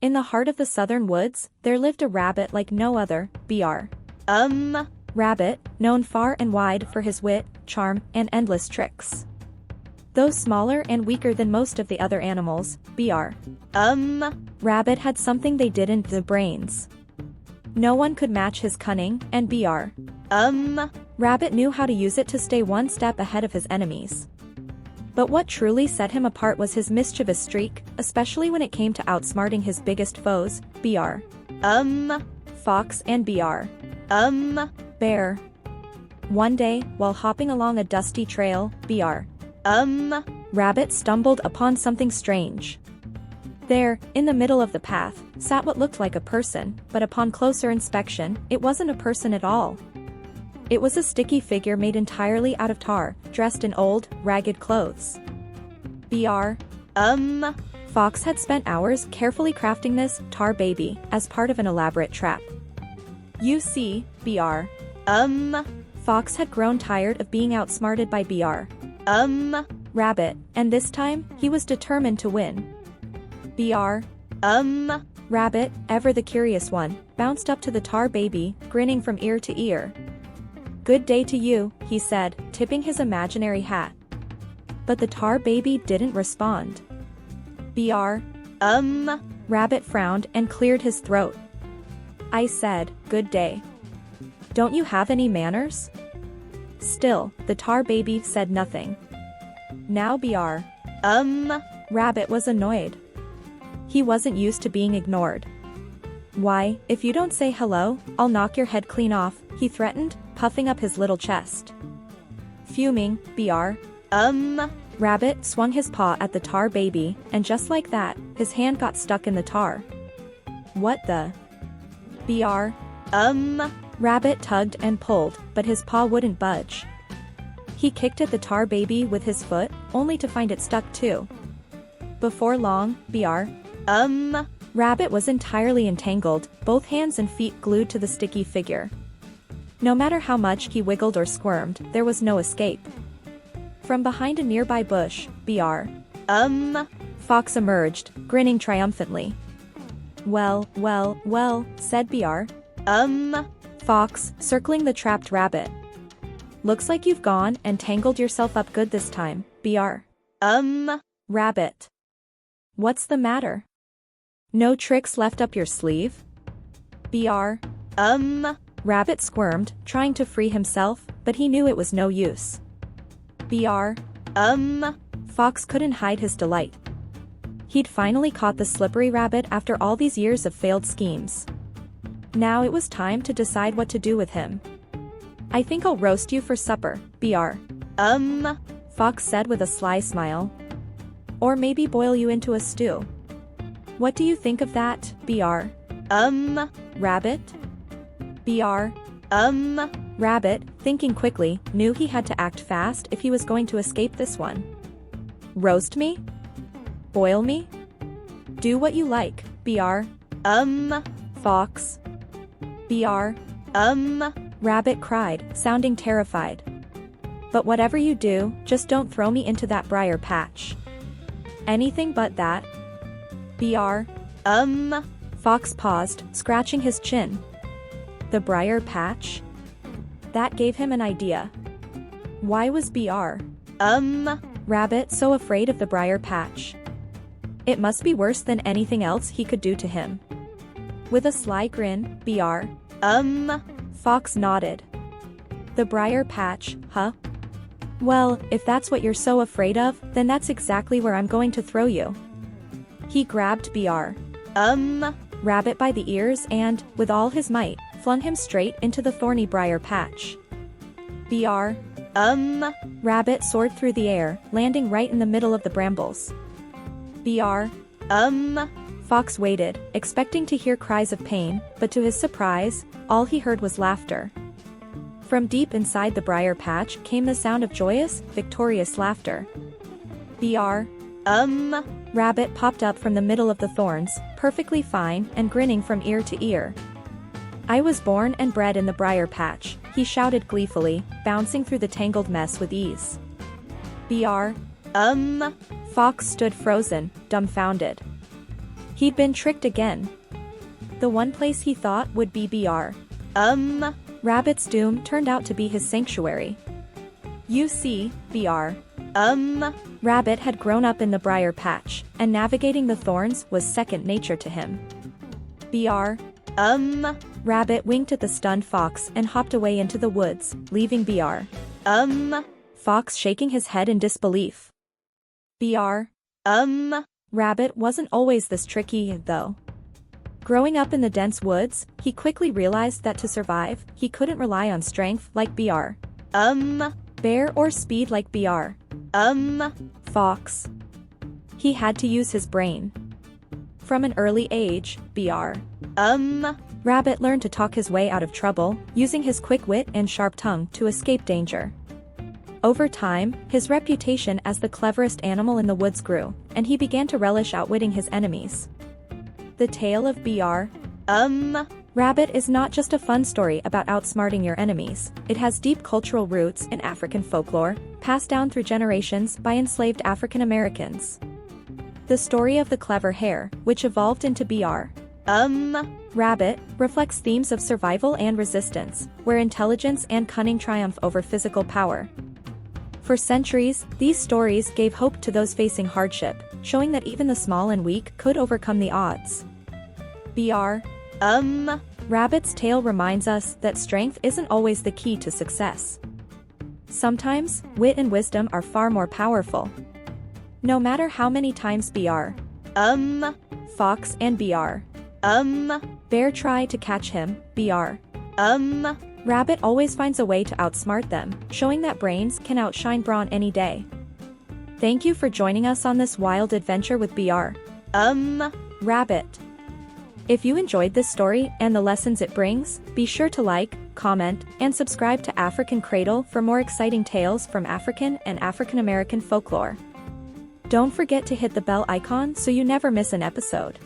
In the heart of the southern woods, there lived a rabbit like no other, Br'er. Rabbit, known far and wide for his wit, charm, and endless tricks. Though smaller and weaker than most of the other animals, Br'er. Rabbit had something they didn't, the brains. No one could match his cunning, and Br'er. Rabbit knew how to use it to stay one step ahead of his enemies. But what truly set him apart was his mischievous streak, especially when it came to outsmarting his biggest foes, Br'er. Fox and Br'er. Bear. One day, while hopping along a dusty trail, Br'er. Rabbit stumbled upon something strange. There, in the middle of the path, sat what looked like a person, but upon closer inspection, it wasn't a person at all. It was a sticky figure made entirely out of tar, dressed in old, ragged clothes. Br'er. Fox had spent hours carefully crafting this tar baby as part of an elaborate trap. You see, Br'er. Fox had grown tired of being outsmarted by Br'er. Rabbit, and this time, he was determined to win. Br'er. Rabbit, ever the curious one, bounced up to the tar baby, grinning from ear to ear. "Good day to you," he said, tipping his imaginary hat. But the tar baby didn't respond. Br'er. Rabbit frowned and cleared his throat. "I said, good day. Don't you have any manners?" Still, the tar baby said nothing. Now Br'er. Rabbit was annoyed. He wasn't used to being ignored. "Why, if you don't say hello, I'll knock your head clean off," he threatened, puffing up his little chest. Fuming, Br'er. Rabbit swung his paw at the tar baby, and just like that, his hand got stuck in the tar. "What the?" Br'er. Rabbit tugged and pulled, but his paw wouldn't budge. He kicked at the tar baby with his foot, only to find it stuck too. Before long, Br'er. Rabbit was entirely entangled, both hands and feet glued to the sticky figure. No matter how much he wiggled or squirmed, there was no escape. From behind a nearby bush, Br'er. Fox emerged, grinning triumphantly. Well, said Br'er. Fox, circling the trapped rabbit. "Looks like you've gone and tangled yourself up good this time, Br'er." Rabbit. "What's the matter? No tricks left up your sleeve?" Br'er. Rabbit squirmed, trying to free himself, but he knew it was no use. Br'er. Fox couldn't hide his delight. He'd finally caught the slippery rabbit after all these years of failed schemes. Now it was time to decide what to do with him. "I think I'll roast you for supper, Br'er." Fox said with a sly smile. "Or maybe boil you into a stew. What do you think of that, Br'er?" Rabbit. Br'er. Rabbit, thinking quickly, knew he had to act fast if he was going to escape this one. "Roast me? Boil me? Do what you like, Br'er." Fox. Br'er. Rabbit cried, sounding terrified. "But whatever you do, just don't throw me into that briar patch." "Anything but that." Br'er. Fox paused, scratching his chin. The briar patch? That gave him an idea. Why was Br'er. Rabbit so afraid of the briar patch? It must be worse than anything else he could do to him. With a sly grin, Br'er. Fox nodded. "The briar patch, huh? Well, if that's what you're so afraid of, then that's exactly where I'm going to throw you." He grabbed Br'er. Rabbit by the ears and, with all his might, flung him straight into the thorny briar patch. Br'er. Rabbit soared through the air, landing right in the middle of the brambles. Br'er. Fox waited, expecting to hear cries of pain, but to his surprise, all he heard was laughter. From deep inside the briar patch came the sound of joyous, victorious laughter. Br'er. Rabbit popped up from the middle of the thorns, perfectly fine and grinning from ear to ear. "I was born and bred in the briar patch," he shouted gleefully, bouncing through the tangled mess with ease. Br'er. Fox stood frozen, dumbfounded. He'd been tricked again. The one place he thought would be Br'er. Rabbit's doom turned out to be his sanctuary. You see, Br'er. Rabbit had grown up in the briar patch, and navigating the thorns was second nature to him. Br'er. Rabbit winked at the stunned fox and hopped away into the woods, leaving Br'er. Fox shaking his head in disbelief. Br'er. Rabbit wasn't always this tricky, though. Growing up in the dense woods, he quickly realized that to survive, he couldn't rely on strength like Br'er. Bear or speed like Br'er. Fox. He had to use his brain. From an early age, Br'er. Rabbit learned to talk his way out of trouble, using his quick wit and sharp tongue to escape danger. Over time, his reputation as the cleverest animal in the woods grew, and he began to relish outwitting his enemies. The tale of Br'er. Rabbit is not just a fun story about outsmarting your enemies, it has deep cultural roots in African folklore, passed down through generations by enslaved African Americans. The story of the clever hare, which evolved into Br'er. Rabbit, reflects themes of survival and resistance, where intelligence and cunning triumph over physical power. For centuries, these stories gave hope to those facing hardship, showing that even the small and weak could overcome the odds. Br'er. Rabbit's tale reminds us that strength isn't always the key to success. Sometimes, wit and wisdom are far more powerful. No matter how many times Br'er. Fox and Br'er. Bear try to catch him, Br'er. Rabbit always finds a way to outsmart them, showing that brains can outshine brawn any day. Thank you for joining us on this wild adventure with Br'er. Rabbit. If you enjoyed this story and the lessons it brings, be sure to like, comment, and subscribe to African Cradle for more exciting tales from African and African American folklore. Don't forget to hit the bell icon so you never miss an episode.